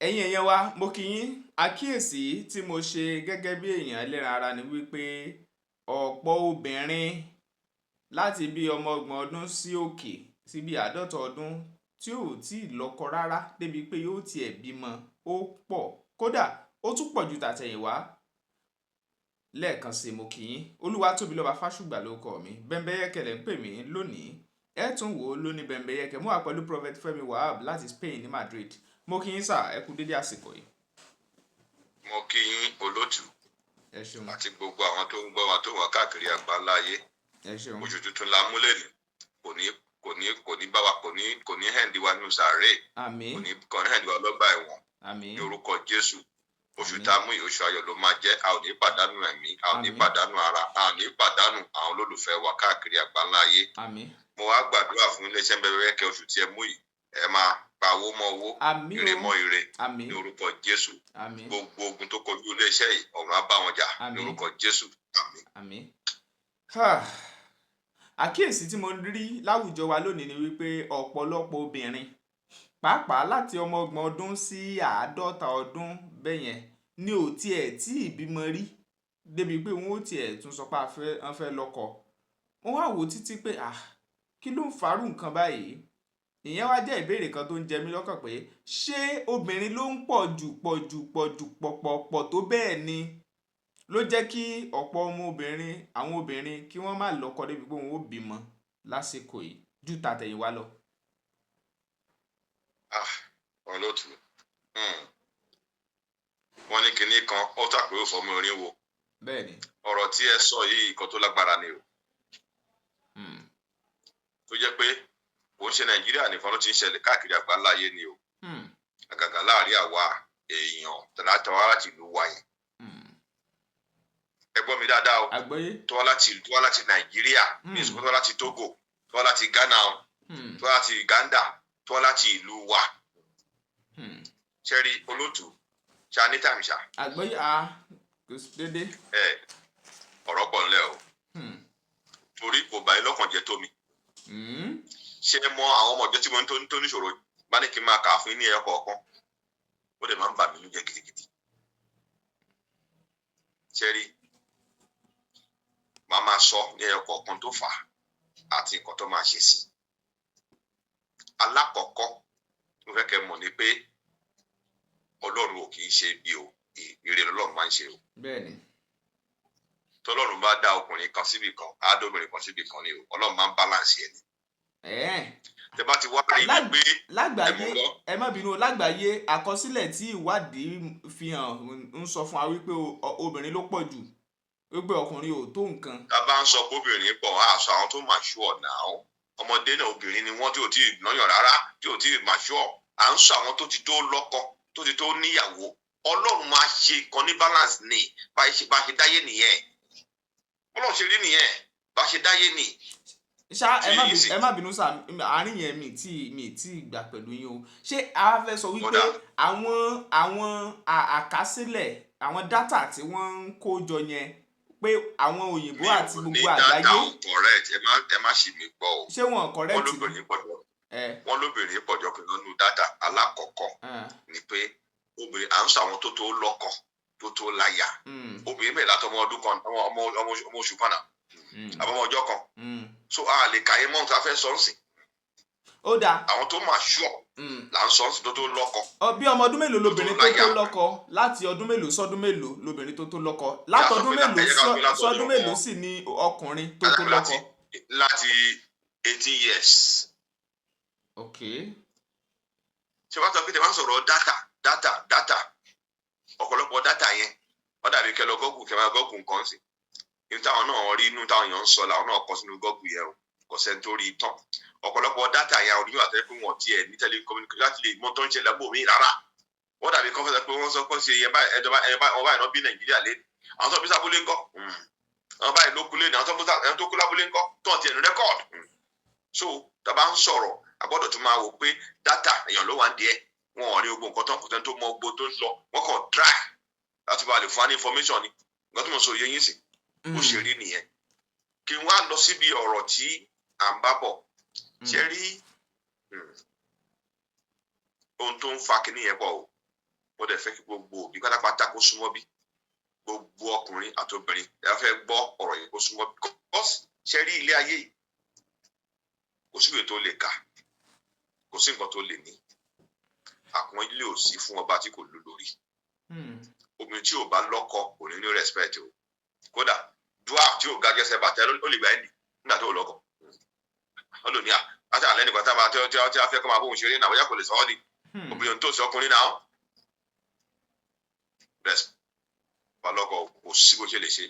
ẹ̀yin èèyàn wa mo kí yín àkíyèsí tí mo ṣe gẹ́gẹ́ bí èèyàn ẹlẹ́ran ara ni wípé ọ̀pọ̀ obìnrin láti bí ọmọ ọgbọ̀n ọdún sí òkè sí bí 50 ọdún tí ò tí ì lọ́kọ rárá débi pé yóò tiẹ̀ bímọ ó pọ̀ kódà ó tún pọ̀ ju tàtẹ̀yìnwá. Lẹ́ẹ̀kan sí mo kí yín Olúwatóbilọ́ba Fásùgbà ló kọ mi Bẹ́mbẹ́yẹ́kẹ lẹ̀ ń pè mí lónìí ẹ tún wò ó lóní Bẹ́mbẹ́yẹ́kẹ mú wá pẹ̀lú Prophet Femi Wahab láti Spain ní Madrid. Mo kí yín sà ẹ kú dédé àsìkò yìí. Mo kí yín olótù ẹ ṣeun àti gbogbo àwọn tó ń gbọ́ wa tó wà káàkiri àgbáńlá ayé. ẹ ṣeun Oṣù tuntun la múlẹ̀ ní kò ní bá wa kò ní hẹ́ǹdì wa nínú sàárè àmín kò ní hẹ́ǹdì wa lọ́gbà ẹ̀wọ̀n àmín ní orúkọ Jésù. Oṣù tá a mú oṣù ayọ̀ ló máa jẹ́, a ò ní pàdánù ẹ̀mí, a ò ní pàdánù ara, a ò ní pàdánù àwọn olólùfẹ́ wa káàkiri àgbáńlá ayé. àmín Mo wá gbàdúrà fún iléeṣẹ́ Bẹ́mbẹ́yẹ́kẹ oṣù tí ẹ mú yìí, ẹ máa pa owó mọ́ owó, àmín ire mọ́ ire àmín ní orúkọ Jésù. àmín Gbogbo ogun tó kojú iléeṣẹ́ yìí ọ̀run á bá wọn jà ní Àmín. orúkọ Jésù. Àmín. àmín. Àkíyèsí tí mo rí láwùjọ wa lónìí ni wípé ọ̀pọ̀lọpọ̀ obìnrin pàápàá láti ọmọ ọgbọ̀n ọdún sí 50 ọdún bẹ́yẹn ni ò tiẹ̀ tí ì bímọ rí débi pé wọn ò tiẹ̀ tún sọ pé wọ́n fẹ́ lọ́kọ. Wọ́n wá wò títí pé kí ló ń farú nǹkan báyìí. Ìyẹn wá jẹ́ ìbéèrè kan tó ń jẹ mí lọ́kàn pé ṣé obìnrin ló ń pọ̀ tó bẹ́ẹ̀ ni ló jẹ́ kí ọ̀pọ̀ àwọn obìnrin kí wọ́n má lọ́kọ débi pé wọn ò bímọ lásìkò yìí ju tàtẹ̀yìnwá lọ. Olótù wọ́n ní kinní kan ó tàpé ó fọmọ orin wo. Bẹ́ẹ̀ni. Ọ̀rọ̀ tí ẹ sọ yìí nǹkan tó lágbára ni o. Tó jẹ́ pé kò ń ṣe Nàìjíríà nìkan ló ti ń ṣẹlẹ̀ káàkiri àgbáńlá ayé ni o. Àgàgà láàrin àwa èèyàn tàlátàwá láti ìlú wa yẹn. Ẹ gbọ́ mi dáadáa o. Àgbọ́yé. Tó wá láti Nàìjíríà, tó wá láti Togo, tó wá láti Ghana, tó wá láti Uganda, tó wá láti ìlú wa. Ṣẹ́rí olótù ṣá ní tàmí ṣá. Àgbọ́yé kò sí dédé. Ọ̀rọ̀ pọ̀ ńlẹ̀ o. Torí kò bá yín lọ́kàn jẹ́ tó mi. Ṣé mọ àwọn ọmọ ọjọ́ tí mo ń tó níṣòro bá ní kí n máa kà á fún yín ní ẹyọ kọ̀ọ̀kan ó dẹ̀ máa ń bà mí lójẹ́ gidigidi. Ṣẹ́rí màá máa sọ ní ẹyọ kọ̀ọ̀kan tó fà á àti nǹkan tó máa ṣe sí. Alákọ̀ọ́kọ́ mo fẹ́ kẹ́ mọ̀ ní pé Ọlọ́run ò kì í ṣe bí o, ire lọ́lọ́run máa ń ṣe o. Bẹ́ẹ̀ni. Tọ́lọ́run bá dá ọkùnrin kan síbì kan á dá obìnrin kan síbì kan ni o. Ọlọ́run máa ń balance ẹni. Tẹ́ bá ti wá rí i pé lágbàáyé ẹ má bínú lágbàáyé àkọsílẹ̀ tí ìwádìí fi hàn ń sọ fún wa wípé obìnrin ló pọ̀ jù wípé ọkùnrin ò tó nǹkan. Tá a bá ń sọ pé obìnrin pọ̀ á sọ àwọn tó mature náà ọmọdé náà obìnrin ni wọ́n tí ò tí ì náyàn rárá tí ò tí ì mature à ń sọ àwọn tó ti tó lọ́kọ tó ti tó níyàwó. Ọlọ́run máa ṣe kan ní balance ni bá ṣe dáyé nìyẹn. Ọlọ́run ṣe rí nìyẹn bá ṣe dáyé nì. Ṣá ẹ má bínú sá àárín yẹn mi tí gbà pẹ̀lú yín o. Ṣé a fẹ́ sọ wípé àwọn àkásílẹ̀ àwọn dátà tí wọ́n ń kó jọ yẹn pé àwọn òyìnbó àti gbogbo àgbáyé. ní data correct ẹ má ṣì mí gbọ́ o. Ṣé wọn correct ni? Wọ́n lóbìnrin pọ̀jọ́ pé nínú data alákọ̀ọ́kọ́ ni pé obìnrin à ń sọ àwọn tó tó lọ́kọ tó tó láya. Obìnrin mẹ́rin látọmọ ọdún kan ọmọ oṣù kan náà àbọ̀mọ ọjọ́ kan. So a lè kàyé mọ́ nǹkan fẹ́ sọ́ọ̀sì. Ó dáa. Àwọn tó mature là ń sọ́ọ̀sì tó tó lọ́kọ. Bí ọmọ ọdún mélòó lobìnrin tó tó lọ́kọ láti ọdún mélòó sọ́dún mélòó lobìnrin tó tó lọ́kọ látọdún mélòó sọ́dún mélòó sì ni ọkùnrin tó tó lọ́kọ. Láti 18 years. Okay. Ṣé wàá sọ pé tẹ wá sọ̀rọ̀ data ọ̀pọ̀lọpọ̀ data yẹn wọ́n dàbí kẹlọ gọ́gù kẹmà gọ́gù nǹkan sí. Inú táwọn náà rí inú táwọn èèyàn ń sọ làwọn náà kọ sínú gọ́gù yẹn o kò sẹ́ni tó rí i tán. Ọ̀pọ̀lọpọ̀ data yẹn àwọn onímọ̀ àtẹ́lẹ́ pé wọ́n tiẹ̀ ní telecommunication láti lè mọ tó ń ṣẹlẹ̀ bò mí rárá. Wọ́n dàbí kọ́ fẹ́ sọ pé wọ́n sọ pé ṣe wọ́n báyìí náà bí Nàìjíríà lé àwọn tó bí sábúlé ńkọ́ àwọn báyìí ló kú lé ní àwọn tó kú lábúlé ńkọ́ tó ń tiẹ̀ ní rẹ́kọ̀d. So tá a bá ń sọ̀rọ̀ àgbọ́dọ̀ tún máa wò pé data èèyàn ló wà ń díẹ̀ wọn ò rí ogun nǹkan tán kò tẹ́ tó mọ gbogbo tó ń lọ wọ́n kàn try láti bá lè fún wa ní information ni nǹkan tó mọ̀ sọ yẹ yín sí ó ṣe rí nìyẹn. Kí n wá lọ síbi ọ̀rọ̀ tí à ń bá bọ̀ ṣe rí ohun tó ń fa kíní yẹn pọ̀ o mo dẹ̀ fẹ́ kí gbogbo òbí pátápátá kó súnmọ́ bí gbogbo ọkùnrin àti obìnrin ẹ fẹ́ gbọ́ ọ̀rọ̀ yìí kó súnmọ́ bí kọ́sì ṣe rí ilé ayé yìí kò sí ìwé tó lè kà kò sí nǹkan tó lè ní àpọ́n ilé ò sí fún ọba tí kò lù lórí obìnrin tí ò bá lọ́kọ kò ní ní respect o kódà dwarf tí ò ga jẹ́sẹ̀ bàtẹ́ ó lè gbà ẹ́ nì nígbà tó lọ́kọ ó lò ní àti àlẹ́ nìkan tá a fẹ́ kọ́ máa bóun ṣeré náà bóyá kò lè sọ ọ́ ni obìnrin tó sọ ọkùnrin náà wà lọ́kọ kò sí bó ṣe lè ṣe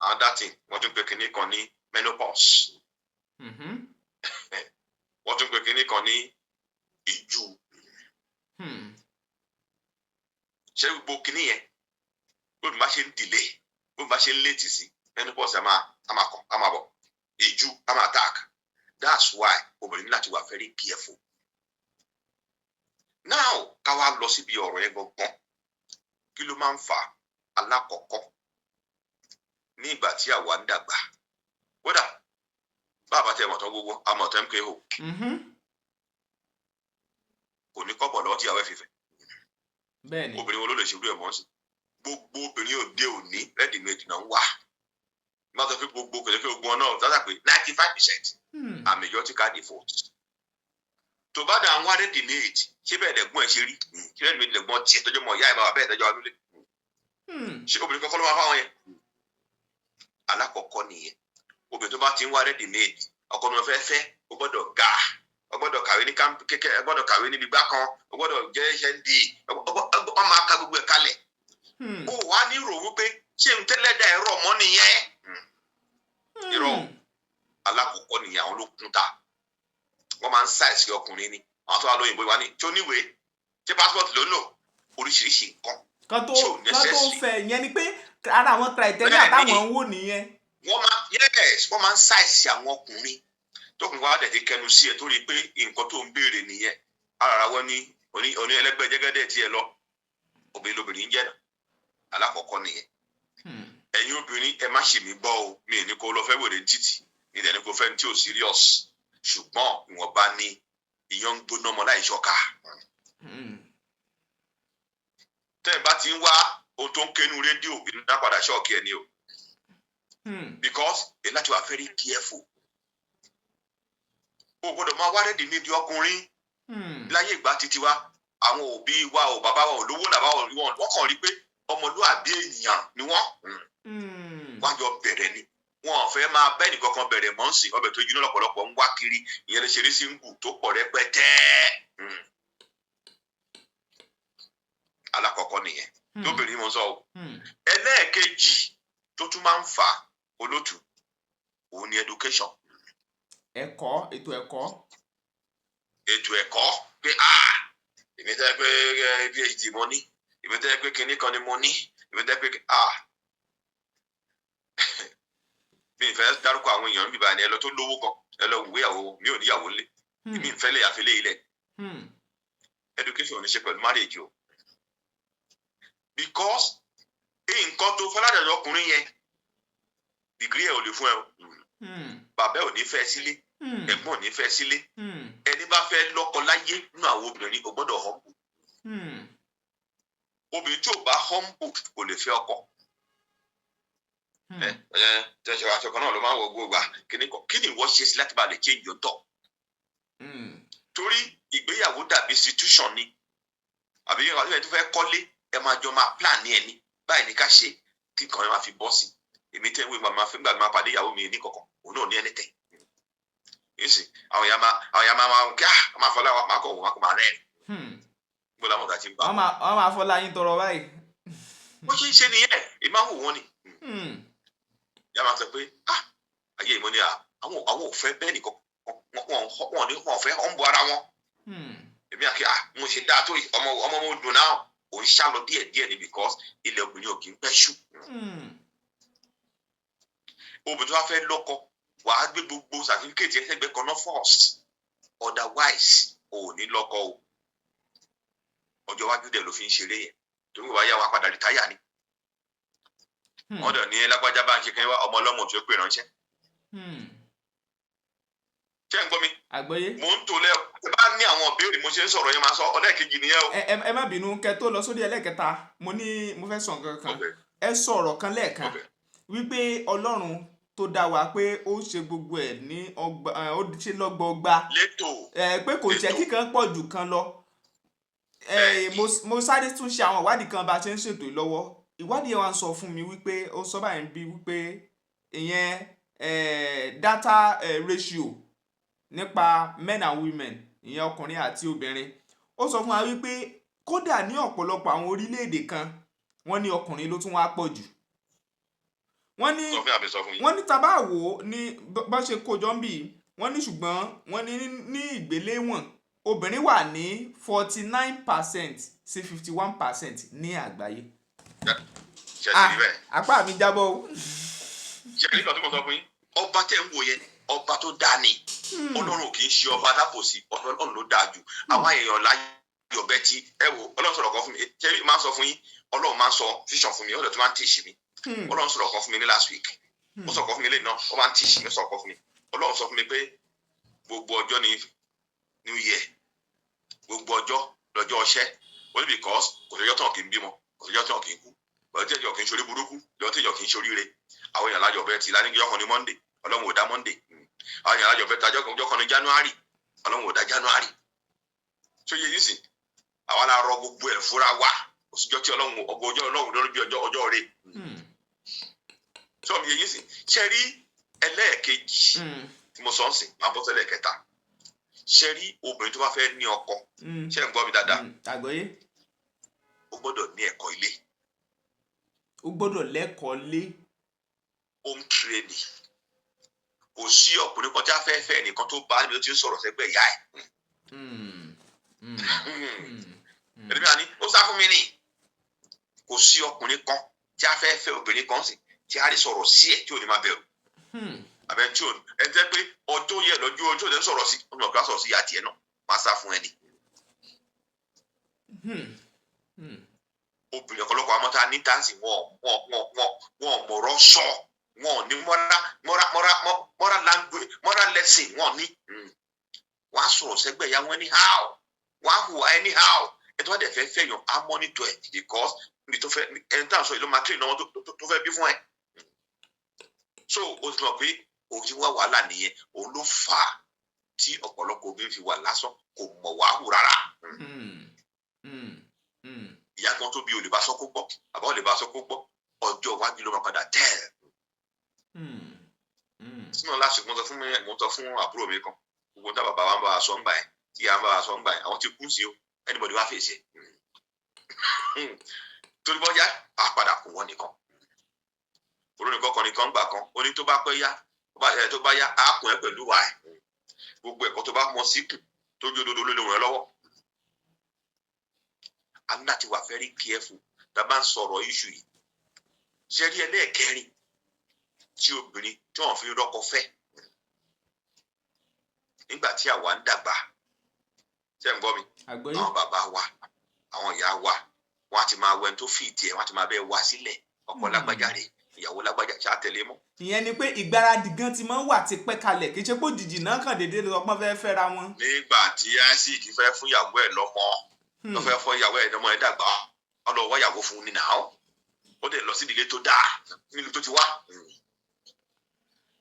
and that thing wọ́n tún pe kinní kan ní menopause wọ́n tún pe kinní kan ní ìjú ṣé gbogbo kinní yẹn bó bá ṣe ń delay bó bá ṣe ń létí sí menopause a máa bọ̀ ìjú a máa attack that's why obìnrin láti wà very careful now ká wá lọ síbi ọ̀rọ̀ yẹn gbọ̀ngàn kí ló máa ń fà alákọ̀ọ́kọ́ ní ìgbà tí àwa ń dàgbà kódà bàbá tẹ mọ̀tán gbogbo amọ̀tán MKO kò ní kọ́bọ̀ lọ́wọ́ tí àwẹ́ fífẹ́ obìnrin wo ló lè ṣe irú ẹ̀ mọ́ sí gbogbo obìnrin òde òní ready-made náà wà má sọ pé gbogbo kẹ̀kẹ́ ogun ọ̀nà dáadáa pé 95% àmìyọ́tíkà default tó bá dà ń wá ready-made ṣé bẹ́ẹ̀ lẹ́gbọ́n ẹ̀ ṣe rí ṣé ready-made lẹ́gbọ́n tiẹ̀ tọ́jú mọ̀ ìyá ẹ̀ máa bẹ́ẹ̀ tọ́jú wa nílé ṣé obìnrin kọ́kọ́ ló máa fáwọn yẹn alákọ̀ọ́kọ́ nìyẹn obìnrin tó bá ti ń wá ready-made ọkọ ni wọ́n fẹ́ o gbọ́dọ̀ ga o gbọ́dọ̀ kàwé ní camp kékeré o gbọ́dọ̀ kàwé níbi gbá kan o gbọ́dọ̀ jẹ́ HND ọ máa ka gbogbo ẹ̀ kalẹ̀ ó wá ní rò wípé ṣé n tẹ́lẹ̀ dá ẹ̀rọ mọ́ nìyẹn irọ́ alákọ̀ọ́kọ́ nìyẹn àwọn ló kún ta wọ́n máa ń ṣàìsí ọkùnrin ni àwọn tó wà lóyìnbó wa ní tí ó níwèé tí passport ló lò oríṣiríṣi nǹkan kan tó fẹ́ ìyẹn ni pé ara àwọn criteria táwọn ń wò nìyẹn. wọ́n máa ń ṣàìsí àwọn ọkùnrin tókùnrin wa dẹ̀ ti kẹnu sí ẹ tó rí i pé nǹkan tó ń béèrè nìyẹn ara wọn ní oní ẹlẹ́gbẹ́ jẹ́gẹ́dẹ́ tiẹ̀ lọ obìnrin lóbìnrin jẹ́ náà alákọ̀ọ́kọ́ nìyẹn. ẹ̀yin obìnrin ẹ má ṣì mí gbọ́ o mi ní kó lọ fẹ́ wèrè títì ìdẹ̀ ní kó fẹ́ tí ò serious ṣùgbọ́n ìwọ̀nba ni ìyàn ń gbóná ọmọ láì ṣọ́ka. tẹ́ ẹ bá ti ń wá ohun tó ń kénu rédíò ìdúná padà ṣọ́ọ̀kì ẹ̀ ni o because ẹ láti wà very careful o gbọ́dọ̀ máa wá rẹ́dì níbi ọkùnrin láyé ìgbà títí wa àwọn òbí wa ò bàbá wa ò lówó làbá wọn kàn rí pé ọmọlúwàbí èèyàn ni wọ́n jọ bẹ̀rẹ̀ ni wọn ò fẹ́ máa bẹ́ẹ̀ nìkan kan bẹ̀rẹ̀ mọ́ sí ọbẹ̀ tó jiná lọ́pọ̀lọpọ̀ ń wá kiri ìyẹn lè ṣeré sí ń gù tó pọ̀ rẹpẹtẹ alákọ̀ọ́kọ́ nìyẹn lóbìnrin mo sọ o ẹlẹ́ẹ̀kejì tó tún máa ń fà olótù òun ni education. ẹ̀kọ́ ètò ẹ̀kọ́ pé èmi tẹ́ pé PhD mo ní èmi tẹ́ pé kinní kan ni mo ní èmi tẹ́ pé mi ì fẹ́ dárúkọ àwọn èèyàn bíbá ni ẹ lọ tó lówó kan ẹ lọ wùwé ìyàwó mi ò níyàwó lé èmi ì fẹ́ lè àfilé ilẹ̀ education ò ní ṣe pẹ̀lú marriage o because nǹkan tó fẹ́ ládàjọ́ ọkùnrin yẹn degree ẹ̀ ò lè fún ẹ o bàbá ò ní fẹ́ sílé ẹ̀gbọ́n ò ní fẹ́ sílé ẹni bá fẹ́ lọ́kọ láyé nínú àwọn obìnrin ò gbọ́dọ̀ humble obìnrin tí ò bá humble kò lè fẹ́ ọkọ tẹ̀sán aṣọ kan náà ló máa ń wọ gbogbo kí ni ìwọ ṣe sí láti bá lè change your talk torí ìgbéyàwó dàbí institution ni àbí ẹ tó fẹ́ kọ́lé ẹ máa jọ máa plan ní ẹni báyìí ní ká ṣe kí nǹkan ẹ máa fi bọ́ sí èmi tẹ́ ń wé màmá fún gbàgbé máa pàdé ìyàwó mi ní kọ̀ọ̀kan òun náà ní ẹni tẹ̀ yíṣì àwọn ya máa kí máa fọlá wa máa kọ̀ wọ́n máa rẹ̀ gbọ́dọ̀ làwọn ọ̀gá ti ń bá wọ́n máa fọlá yín tọrọ báyìí. wọ́n ṣe ń ṣe nìyẹn èmi máa ń wò wọ́n ni ya máa sọ pé ayé ìmọ̀ ni àwọn ò fẹ́ bẹ́ẹ̀ nìkan wọ́n fẹ́ ọ̀n bu ara wọn èmi àkí mo ṣe dáa tó ọmọ mo dùn náà òun ṣá lọ díẹ̀ ni because ilẹ̀ obìnrin ò kì í pẹ́ ṣù obìnrin tó wá fẹ́ lọ́kọ wàá gbé gbogbo certificate ẹgbẹ́ kan náà first otherwise ò ní lọ́kọ o ọjọ́ iwájú dẹ̀ ló fi ń ṣeré yẹn torí wàá yá wa padà rìtáyà ni wọ́n dẹ̀ ní lágbájá bá ń ṣe kí ọmọ ọlọ́mọ tó pè ránṣẹ́ ṣé ń gbọ́ mi. àgbọ́yé. mo ń tò lẹ́ ẹ bá ní àwọn ìbéèrè mo ṣe ń sọ̀rọ̀ yẹn máa sọ ọlẹ́ẹ̀kejì nìyẹn o. ẹ má bínú kẹ́ tó lọ sórí ẹlẹ́kẹta mo fẹ́ sọ nǹkan kan ẹ sọ̀rọ̀ kan lẹ́ẹ̀kan wípé Ọlọ́run tó dá wa pé ó ṣe gbogbo ẹ̀ ní ọgbà ó ṣe lọ́gbọọgba létò pé kò jẹ́ kíkan pọ̀ jù kan lọ mo sáré tún ṣe àwọn ìwádìí kan bá a ṣe ń ṣètò lọ́wọ́ ìwádìí wa ń sọ fún mi wípé ó sọ báyìí bí wípé ìyẹn data ratio nípa men and women ìyẹn ọkùnrin àti obìnrin ó sọ fún wa wípé kódà ní ọ̀pọ̀lọpọ̀ àwọn orílẹ̀-èdè kan wọ́n ní ọkùnrin ló tún wá pọ̀ jù wọ́n ní tá bá wò ó ní bá ṣe kójọ ń bì wọ́n ní ṣùgbọ́n wọ́n ní ìgbéléwọ̀n obìnrin wà ní 49% sí 51% ní àgbáyé. Apá mi jábọ́ o. ṣe ní ìgbà tó mọ̀ sọ fún yín ọba tẹ̀ ń wò yẹn ọba tó dáa ni Ọlọ́run kì í ṣe ọba alábòsí Ọlọ́run ló dáa jù àwọn èèyàn láyé ọbẹ̀ tí ẹ wo Ọlọ́run sọ̀rọ̀ kan fún mi ṣé máa ń sọ fún yín Ọlọ́run máa ń sọ fíṣàn fún mi Ọlọ́run tó máa ń tíṣì mi Ọlọ́run sọ̀rọ̀ kan fún mi ní last week ó sọ̀rọ̀ kan fún mi lẹ́yìn náà ó máa ń tíṣì mi sọ̀rọ̀ kan fún mi Ọlọ́run sọ fún mi pé gbogbo ọjọ́ ni new year gbogbo ọjọ́ lọ́jọ́ ọṣẹ́ only because kò sọ́jọ́ tán kì í bímọ kò sọ́jọ́ tán kì í kú lọ́jọ́ tẹ̀jọ́ kì í ṣorí burúkú lọ́jọ́ tẹ̀jọ́ kì í ṣoríire àwọn èèyàn lájọ bẹ́ẹ̀ ti lánìí ọkàn ní Monday Ọlọ́run ò dá Monday àwọn èèyàn lájọ bẹ́ẹ̀ tajọ́ kan ní January Ọlọ́run ò dá January tó yẹ yìí sìn àwa la rọ gbogbo ẹ̀ fúnra wa òsìjọ́ tí Ọlọ́run ọgbọ ọjọ́ Ọlọ́run lórí ọjọ́ rẹ̀ tó yẹ yìí sìn ṣe rí ẹlẹ́ẹ̀kejì tí mo sọ ń sìn máa bọ́ sẹ́lẹ̀ kẹta ṣe rí obìnrin tó bá fẹ́ ní ọkọ ṣe ń gbọ́ mi dáadáa àgbọ́yé ó gbọ́dọ̀ ní ẹ̀kọ́ ilé ó gbọ́dọ̀ lẹ́kọ̀ọ́ lé home training kò sí ọkùnrin kan tí a fẹ́ fẹ́ nìkan tó bá níbi tó ti ń sọ̀rọ̀ sẹ́gbẹ́ ìyá ẹ̀ ẹ̀rí àní ó sá fún mi ní kò sí ọkùnrin kan tí a fẹ́ fẹ́ obìnrin kan sì tí a rí sọ̀rọ̀ sí ẹ̀ tí ò ní máa bẹ̀rù àbẹ̀ tí ò ẹ jẹ́ pé ọjọ́ yẹ lọ́jọ́ ọjọ́ tẹ̀ ń sọ̀rọ̀ sí ọmọ ọ̀gá sọ̀rọ̀ sí ìyá tiẹ̀ náà máa sá fún ẹni. obìnrin ọ̀pọ̀lọpọ̀ àwọn tá a ní dáǹsì wọn mọ̀rọ̀ sọ wọn ní moral language moral lesson wọn ní wọn á sọ̀rọ̀ sẹ́gbẹ́ ìyá wọn anyhow wọn á hùwà anyhow ẹ̀ tó wá dẹ̀ fẹ́ fẹ́ yàn á monitor ẹ̀ because ní tó fẹ́ ẹni tá à ń sọ yìí ló máa train náà tó fẹ́ bí fún ẹ. so o ti mọ̀ pé òun ti wá wàhálà nìyẹn òun ló fà á tí ọ̀pọ̀lọpọ̀ obìnrin fi wà lásán kò mọ̀ wá hù rárá. ìyá kan tó bí olè bá sọ kó gbọ́ àbá olè bá sọ kó gbọ́ ọjọ́ iwájú ló máa padà tẹ̀ ẹ́. sínú lásìkò mo sọ fún àbúrò mi kan gbogbo tá bàbá wa ń bá wa sọ ń gbà ẹ́ tí ìyá ń bá wa sọ ń gbà ẹ́ àwọn ti kú sí o anybody wá fèsì ẹ̀ torí bọ́jà àpadà kò wọ́n nìkan olónìkan kan nìkan gbà kan ó ní tó bá pẹ́ yá tó bá yá á kún ẹ pẹ̀lú wa ẹ̀ gbogbo ẹ̀kọ́ tó bá mọ síkù tó jó dodo ló lè ràn ẹ́ lọ́wọ́ a ní láti wà very careful tá a bá ń sọ̀rọ̀ iṣu yìí ṣe rí ẹlẹ́ẹ̀kẹrin tí obìnrin tí wọ́n fi rọ́kọ fẹ́ nígbà tí àwa ń dàgbà ṣe ń gbọ́ mi àwọn bàbá wa àwọn ìyá wa wọn á ti máa wẹ tó fi ìdí ẹ wọn á ti máa bẹ́ẹ̀ wá sílẹ̀ ọkọ lágbájá rẹ̀ ìyàwó lágbájá ṣáà tẹ̀lé mọ́. ìyẹn ni pé ìgbáradì gan ti máa ń wà ti pẹ́ kalẹ̀ kì í ṣe pé òjijì náà kàn déédéé lọ́pọ́n fẹ́ fẹ́ra wọn. nígbà tí Isaac fẹ́ fún ìyàwó ẹ̀ lọ́mọ ló fẹ́ fún ìyàwó ẹ̀ lọ́mọ ẹ̀ dàgbà ọlọ́wọ́ ìyàwó fún un nínà ó dẹ̀ lọ sí ìdílé tó dáa nílùú tó ti wá.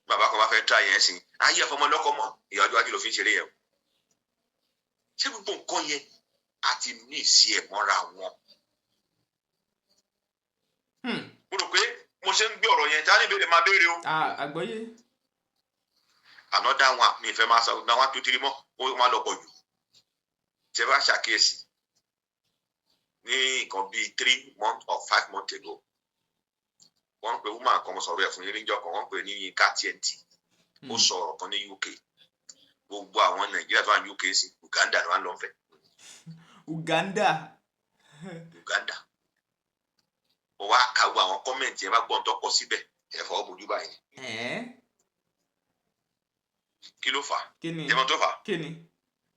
bàbá kan bá fẹ́ tra yẹn sí ayé ẹ̀fọ́mọ lọ́kọ mọ́ ìyàwó ajé ló fi ń ṣeré yẹn. ṣé gbogbo nǹkan yẹn a ti ní ìsí ẹ̀ mọ́ra wọn. mo rò pé mo ṣe ń gbé ọ̀rọ̀ yẹn tá ní ìbéèrè máa béèrè o. àgbọ́yé. ànọ́dá wọn mi ìfẹ́ máa sọ náà wọn tó tiri mọ́ ó máa lọ pọ̀ jù. ṣé bá ṣàkíyèsí ní nǹkan bíi 3 months or 5 months ago wọ́n ń pe woman kan mo sọ̀rọ̀ ẹ̀ fún yín níjọ́ kan wọ́n ń pe ní Yinka TNT ó sọ ọ̀rọ̀ kan ní UK gbogbo àwọn Nàìjíríà tó wà ní UK sí Uganda ni wọ́n lọ fẹ́. Uganda. ó wá ka gbogbo àwọn kọ́mẹ̀ntì yẹn bá gbọ́n tó kọ síbẹ̀ ẹ̀fọ́ bójú báyìí. kí ló fà á? ẹ̀mọ́ tó fà á?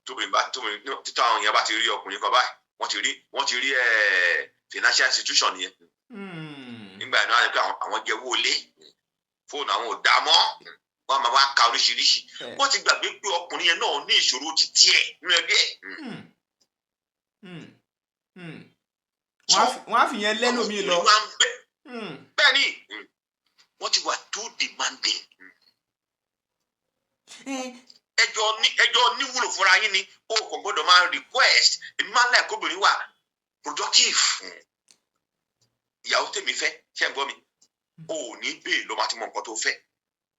tóbìnrin títọ́ àwọn yẹn bá ti rí ọkùnrin kan báyìí wọ́n ti rí financial institution yẹn. nígbà yẹn náà pé àwọn jẹ́ owó ilé fóònù àwọn ò dá mọ́ wọ́n máa wá ka oríṣiríṣi wọ́n ti gbàgbé pé ọkùnrin yẹn náà ní ìṣòro ti tiẹ̀ nínú ẹgbẹ́ ẹ̀. wọ́n á fi yẹn lẹ́lòmíì lọ. bẹ́ẹ̀ ni wọ́n ti wà too demanding. ẹjọ́ níwúlò fúnra yín ni o kò gbọ́dọ̀ máa request èmi máa ń láì kóbìnrin wà productive. ìyàwó tèmi fẹ́ ṣé ẹ gbọ́ mi o ò ní bẹ́ẹ̀ ló máa ti mọ nǹkan tó fẹ́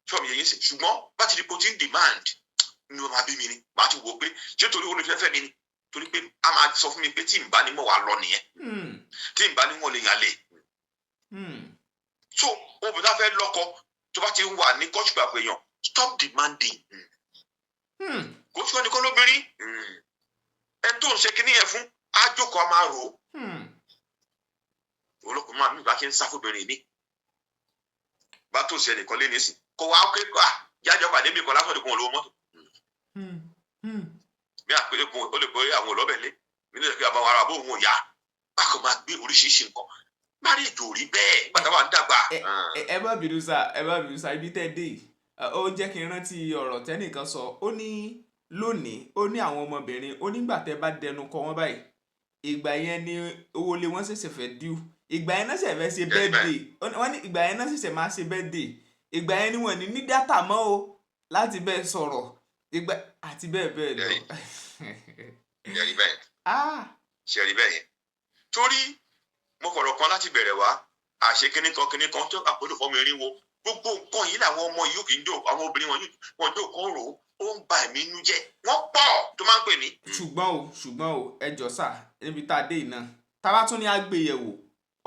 ṣọ́ mi yẹn sè ṣùgbọ́n bá ti di protein demand ni wọ́n máa bí mi ni màá ti wò ó pé ṣé torí olùfẹ́fẹ́ mi ni torí pé a máa sọ fún mi pé tí n bá ní mọ̀ wá lọ nìyẹn tí n bá ní mọ̀ lè yàn lè. so obìnrin fẹ́ lọ́kọ tó bá ti ń wà ní kọ́ṣùpù àpèyàn stop demanding. kò sí ọ̀nìkan lóbìnrin ẹni tó ń ṣe kinní yẹn fún ájókòó máa rò ó. olókùnrin máa mi bá ṣe ń sáfóbìnrin mi bá tó ṣe ẹnìkan lé nísìn kò wá ó kéka jájọ pàdé mi kan lásán ìdíkùn olówó mọ́tò. mi àpèkùn ó lè pè àwọn olóbẹ̀ lé mi ní ìdíkùn àbáwọn ará bóun ò yá bákan máa gbé oríṣiríṣi nǹkan má rí ìjò rí bẹ́ẹ̀ gbàtà wà ń dàgbà. ẹ má bínú sá ibi tẹ́ dé ó jẹ́ kí n rántí ọ̀rọ̀ tẹ́nìkan sọ ó ní lónìí ó ní àwọn ọmọbìnrin ó nígbà tẹ́ bá dẹnu kọ wọ́n báyìí ìgbà yẹn ni owó lé wọ́n ṣẹ̀ṣẹ̀ fẹ́ díù ìgbà yẹn náà ṣẹ̀fẹ̀ ṣe birthday wọ́n ní ìgbà yẹn náà ṣẹ̀ṣẹ̀ máa ṣe birthday ìgbà yẹn ni wọ́n ní dátà mọ́ o láti bẹ́ẹ̀ sọ̀rọ̀ ìgbà àti bẹ́ẹ̀ bẹ́ẹ̀ lọ. ṣe rí bẹ́ẹ̀ yẹn torí mo kọ̀rọ̀ kan láti bẹ̀rẹ̀ wá àṣẹ kinní kan tó àpòlò fọmọ erin wo gbogbo nǹkan yìí làwọn ọmọ yìí kì í dò àwọn obìnrin wọn dò kán rò ó ń ba ẹ̀mí inú jẹ́ wọ́n pọ̀ tó máa ń pè mí. ṣùgbọ́n o ẹ jọ sà níbi tá a dé iná tá a bá tún ní àgbéyẹ̀wò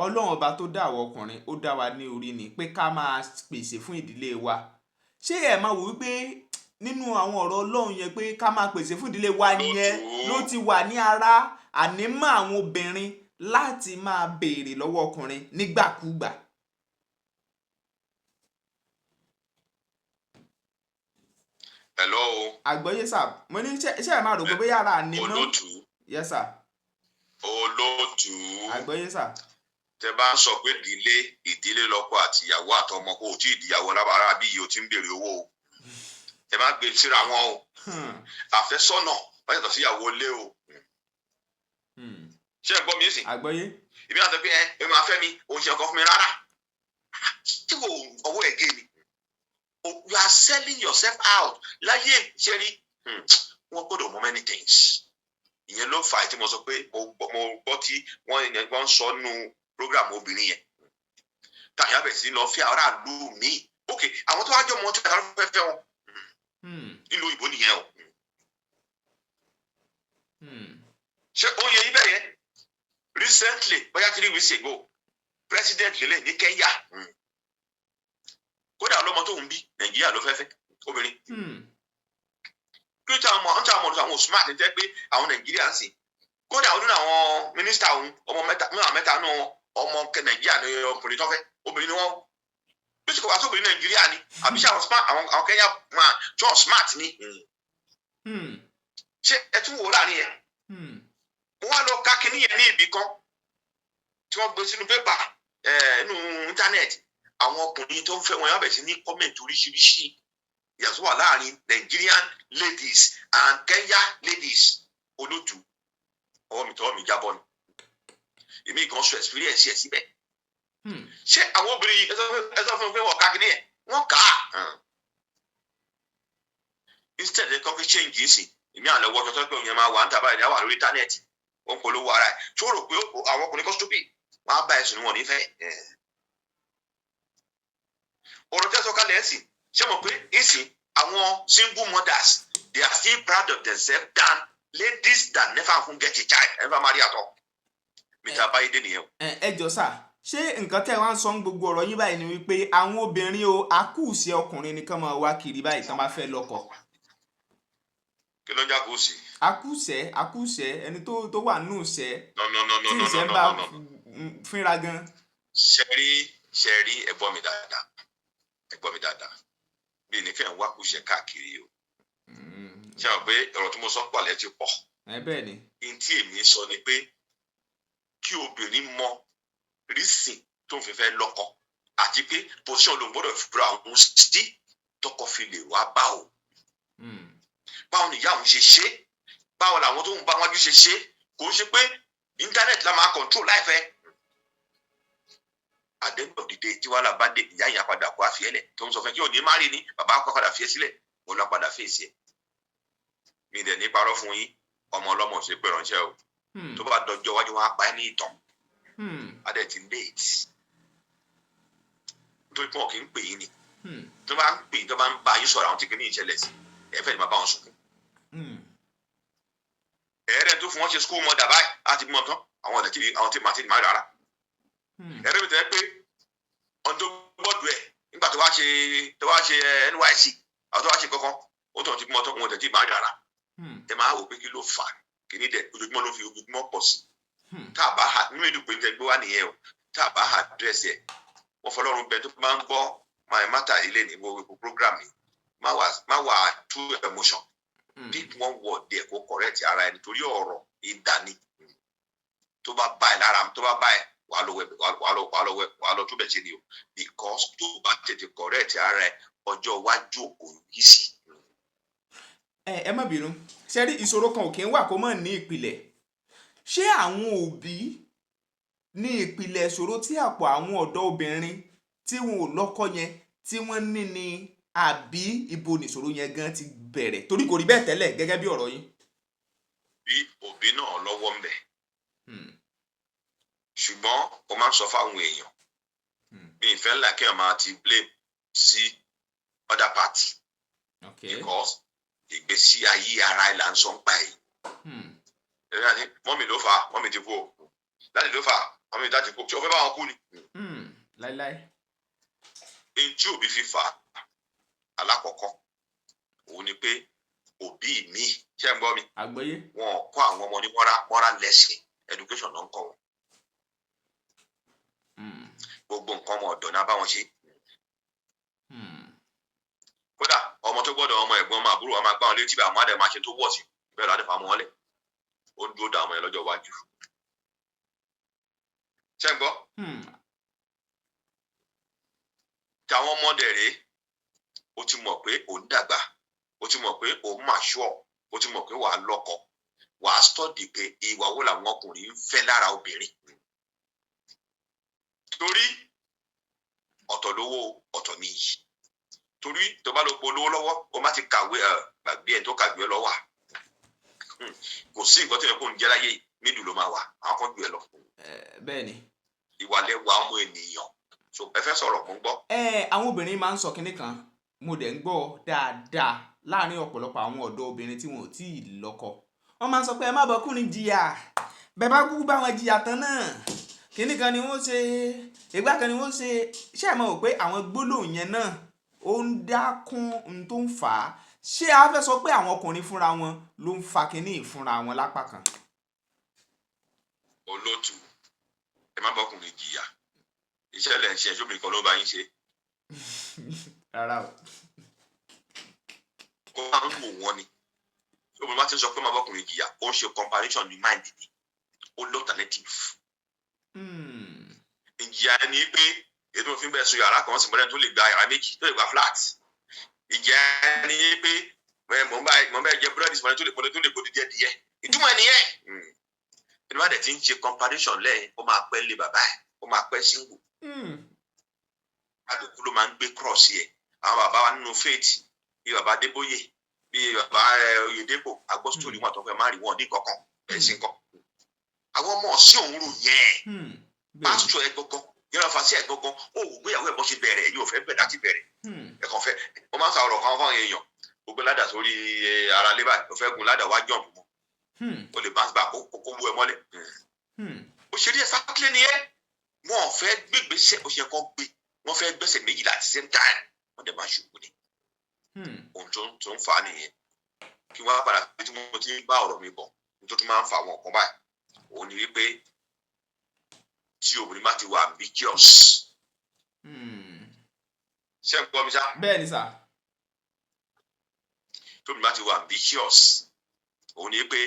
ọlọ́run ọba tó dá àwọn ọkùnrin ó dá wa ní orí ni pé ká máa pèsè fún ìdílé wa ṣé ẹ máa wò wípé nínú àwọn ọ̀rọ̀ ọlọ́run yẹn pé ká máa pèsè fún ìdílé wa yẹn ló ti wà ní ara ànímọ́ àwọn obìnrin láti máa béèrè lọ́wọ́ ọkùnrin nígbàkúgbà. hello. àgbọ́yé sà mo ní iṣẹ́ ẹ̀ máa rò pé bóyá ara ànímọ́. olótú. yes sà. olótú. àgbọ́yé sà. tẹ bá ń sọ pé ìdílé lọ́kọ àti ìyàwó àtọmọ kò tí ì díyàwó lábàárà bí yìí ó ti ń béèrè owó o ẹ má gbé síra wọn o àfẹ́sọ́nà wọ́n yàtọ̀ sí ìyàwó lé o ṣé ẹ gbọ́ mi sìn. àgbọ́yé. ìbí àti pé ẹ máa fẹ́ mi òun ṣe ọkọ fún mi rárá tí kò ọwọ́ ẹ̀ gé mi you are selling yourself out láyé ìṣẹ́rí wọ́n gbọ́dọ̀ mọ many things ìyẹn ló fà á tí mo sọ pé mo gbọ́ tí wọ́n sọ nínú program obìnrin yẹn táyà bẹ̀ sí lọ fẹ́ aráàlú mi ok àwọn tó wá jọ mọ tó yàrá fẹ́ fẹ́ wọn nílùú òyìnbó nìyẹn o ṣé ó yẹ ibẹ̀ yẹn recently bóyá 3 weeks ago president lélẹ̀ ní Kenya kódà ọlọ́mọ tó ń bí Nàìjíríà ló fẹ́ fẹ́ obìnrin kí ló tí àwọn smart ń jẹ́ pé àwọn Nàìjíríà ń sìn kódà ọdún àwọn mínísítà òun ọmọ mẹ́ta nù ọmọ Nàìjíríà ní ọkùnrin tó fẹ́ obìnrin ni wọ́n bí tí kò wá sóbìnrin Nàìjíríà ni àbí ṣe àwọn Kenya man tí wọ́n smart ni ṣé ẹ tún wò ó láàrin yẹn wọ́n á lọ ká kinní yẹn ní ibì kan tí wọ́n gbé sínú pépà nínú íńtánẹ́ẹ̀tì àwọn ọkùnrin tó ń fẹ́ wọn yóò bẹ̀rẹ̀ sí ní kọ́mẹ̀ntì oríṣiríṣi ìyàtọ̀ wà láàrin Nigerian ladies and Kenya ladies olótù ọwọ́ mi jábọ́ ni èmi gan sọ experience yẹ síbẹ̀ ṣé àwọn obìnrin yìí ẹ sọ fún mi pé wọ́n ká kinní yẹn wọ́n kà á instead ẹ kọ́ kí change yìí sí èmi àlọ́ wọ́jọ́ tó pé òun yẹn máa wà ń tàbá ìdí àwọn lórí íńtánẹ́ẹ̀tì wọ́n ń polówó ara ẹ̀ tí ó rò pé àwọn ọkùnrin kan stupid wọ́n á bá ẹ̀sùn ní wọn nífẹ̀ẹ́. ọ̀rọ̀ tẹ́sán kalẹ̀ ẹ̀sìn ṣé mo pé ìsìn àwọn single mothers they are still proud of themselves than ladies that never even get a child never marry at all. mr abayede nìyẹn o. ẹ jọ sà ṣé nǹkan tẹ́ ẹ wá ń sọ ń gbogbo ọ̀rọ̀ yín báyìí ni wípé àwọn obìnrin o akúùsẹ ọkùnrin nìkan máa wá kiri báyìí tán bá fẹ́ lọ́kọ. kí ló ń jákòó sí. akúùsẹ ẹni tó wà nù sẹ tí ìṣẹ́ ń bá fínra gan. ṣẹ́rí ẹ gbọ́ mi dáadáa bí ní kí ẹ̀ ń wá kúṣẹ́ káàkiri o ṣé àwọn pé ọ̀rọ̀ tí mo sọ pàlẹ́ ti pọ̀. bẹ́ẹ̀ ni. ní tí èmi sọ ni pé kí obìnrin mọ rísìn tó ń fẹ́ lọ́kọ àti pé position ló ń gbọ́dọ̀ fura òun sí tọkọ fi lè wá bá o báwo ni ìyá òun ṣe ṣe báwo làwọn tó ń bá wájú ṣe ṣe kò ń ṣe pé íńtánẹ́ẹ̀tì la máa control láìfẹ́ àdéhùn dídé tí wàhálà bá dé ìyá ìyá padà kó àfiyẹ́lẹ̀ tó ń sọ fẹ́ kí òní má rí ni bàbá kọ́ padà fi ẹ́ sílẹ̀ mo lọ padà fèsì ẹ̀ mi dẹ̀ ní parọ́ fún yín ọmọ ọlọ́mọ ṣe pé ránṣẹ́ o tó bá dọjọ́ wájú wọn á pa ẹ́ ní ìtàn adẹ̀ ti late nítorí pé wọn kì í pè yín ni tó bá ń pè tó bá ń bá yín sọ̀rọ̀ àwọn tí kì í ní ìṣẹ̀lẹ̀ sí ẹ fẹ́ ni máa bá wọn sunkún ẹ̀rẹ́ tó fún wọn ṣe school mother báyìí láti bímọ tán àwọn tí màá ti máa rárá ẹ̀rẹ́ mi tẹ́ pé ọ̀n tó gbọ́dọ̀ ẹ̀ nígbà tó wá ṣe NYSC àwọn tó wá ṣe kankan ó tó ti bímọ tán wọn tẹ̀ tí máa rárá ẹ máa wò pé kí ló fà kíní dẹ̀ ojoojúmọ́ ló fi ojoojúmọ́ pọ̀ sí tá a bá hà nínú ìlú pé nígbà gbé wá nìyẹn o tá a bá hà dírẹ́sì ẹ̀ wọ́n fọlọ́run bẹ tó máa ń gbọ́ my matter ilé ní gbogbo program yìí má wà too emotion pick one word there kó correct ara ẹni torí ọ̀rọ̀ ìdání tó bá bá ẹ lára tó bá bá ẹ wàá lọ tó bẹ̀ ṣe ni o because tó bá tètè correct ara ẹ ọjọ́ iwájú kò yí sí. ẹ má bínú ṣe rí ìṣòro kan ò kí ń wà kó mọ̀ ní ìpìlẹ̀ ṣé àwọn òbí ní ìpìlẹ̀ ìṣòro tí àpò àwọn ọ̀dọ́ obìnrin tí wọn ò lọ́kọ yẹn tí wọ́n ní ni àbí ibo nìṣòro yẹn gan ti bẹ̀rẹ̀ torí kò rí bẹ́ẹ̀ tẹ́lẹ̀ gẹ́gẹ́ bí ọ̀rọ̀ yín. bí òbí náà lọ́wọ́ ń bẹ̀ ṣùgbọ́n ó máa ń sọ fáwọn èèyàn bí ìfẹ́ ńlá kí ẹ̀ máa ti blame sí other party because ìgbésí ayé ara ẹ̀ là ń sọ ń pa yìí. mọ́mì ló fà á mọ́mì ti kú o dáàdì ló fà á mọ́mì dáàdì kú o tí o fẹ́ bá wọn kú ni. láíláí. èyí tí òbí fi fà á alákọ̀ọ́kọ́ òun ni pé òbí mi ṣé ń gbọ́ mi. àgbọ́yé. wọn kọ́ àwọn ọmọ ní moral lesson education náà ń kọ́ wọn. gbogbo nǹkan ọmọ ọ̀dọ́ náà bá wọn ṣe. kódà ọmọ tó gbọ́dọ̀ ọmọ ẹ̀gbọ́n ọmọ àbúrò ọmọ àgbà wọn létí bá àwọn àdè máa ṣe tó wọ̀ sí bẹ́ẹ̀ lọ́dẹ fà mọ́ ọ́lẹ̀ ó dúró dà ọmọ yẹn lọ́jọ́ iwájú. ṣé ń gbọ́. táwọn ọmọdé rèé ó ti mọ̀ pé òun dàgbà ó ti mọ̀ pé òun mature ó ti mọ̀ pé wàá lọ́kọ wàá study pé ìwà wo làwọn ọkùnrin ń fẹ́ lára obìnrin. torí ọ̀tọ̀ lówó ọ̀tọ̀ níyì torí tó bá lọ pọ̀ lówó lọ́wọ́ ó má ti kàwé gbàgbé ẹ̀ tó kàwé lọ́wọ́ kò sí nǹkan tó yẹ kó ń jẹ́ láyé mídùú ló máa wà àwọn kan jù ẹ lọ. bẹ́ẹ̀ ni. ìwà lẹ́wà ọmọ ènìyàn so ẹ fẹ́ sọ̀rọ̀ mọ́ ń gbọ́. àwọn obìnrin máa ń sọ kinní kan mo dẹ̀ ń gbọ́ dáadáa láàrin ọ̀pọ̀lọpọ̀ àwọn ọ̀dọ́ obìnrin tí wọn ò tí ì lọ́kọ wọ́n máa ń sọ pé ẹ má bọ́kùnrin jìyà bẹ́ẹ̀ bá kúkú bá wọn jìyà tán náà kinní kan ni wọ́n ṣe ìgbà kan ni wọ́n ṣe ṣé ẹ mọ̀ pé àwọn gbólóhùn yẹn náà ó ń dákún ohun tó ń fà á ṣé a fẹ́ sọ pé àwọn ọkùnrin fúnra wọn ló ń fa kinní ìfúnra wọn lápá kan. olóòtú ẹ má bọ́kùnrin jìyà iṣẹ́ ilẹ̀ ń ṣe ẹjọ́ mi kan ló bá yín ṣe. rárá o. ó máa ń wò wọ́n ni obìnrin bá ti ń sọ pé má bọ́kùnrin jìyà ó ń ṣe comparison ní mind ni ó lọ alternative. ìjìyà ni pé ètò òfin bẹ́ẹ̀ sọ yàrá kan sì mọ́lẹ́ tó lè gba yàrá méjì tó lè gba flat. ìjìyà ni pé mọ̀ ń bá jẹ búrẹ́dì sì mọ́lẹ́ tó lè kó dídí díẹ̀ ìtumọ̀ ẹ̀ nìyẹn. ẹni wá dẹ̀ ti ń ṣe comparison lẹ́yìn ó máa pẹ́ lé bàbá ẹ̀ ó máa pẹ́ single. àdókù ló máa ń gbé cross yẹ àwọn bàbá wa nínú faith bí bàbá Adébóyè bí bàbá Oyèdépò agbósítòrí wọn àtọkọ ẹ má rí wọn ní kankan ẹsìn kan àwọn ọmọ ọsìn òun rò yẹn pásítọ̀ ẹ gbọgán yẹn lọ́ọ́ fàṣẹ ẹ gbọgán ó wò gbéyàwó ẹ bọ́ ṣe bẹ̀rẹ̀ yóò fẹ́ bẹ̀rẹ̀ láti bẹ̀rẹ̀ ẹ kàn fẹ́ wọ́n máa ń sa ọ̀rọ̀ kan fáwọn èèyàn gbogbo ládà sórí ara lébà ó fẹ́ gun ládà wá jọ̀ǹpù mọ́ ó lè bounce back kó wú ẹ mọ́lẹ̀ òṣèré ẹ sákìlẹ̀ nìyẹn wọn ò fẹ́ gbégbèsè òṣèré kan gbé wọn fẹ́ gbẹ́sẹ̀ méjìlá at the same time wọn dẹ̀ máa ṣubú ni ohun tó ń fà á nìyẹn kí wọn padà pé tí mo ti ń bá ọ̀rọ̀ mi bọ̀ tó tún máa ń fa àwọn nǹkan báyìí òun ni wípé tí obìnrin bá ti wà ambiguous ṣé ń gbọ́ mi sá. bẹ́ẹ̀ ni sá. tóbi bá ti wà ambitious òun ni wípé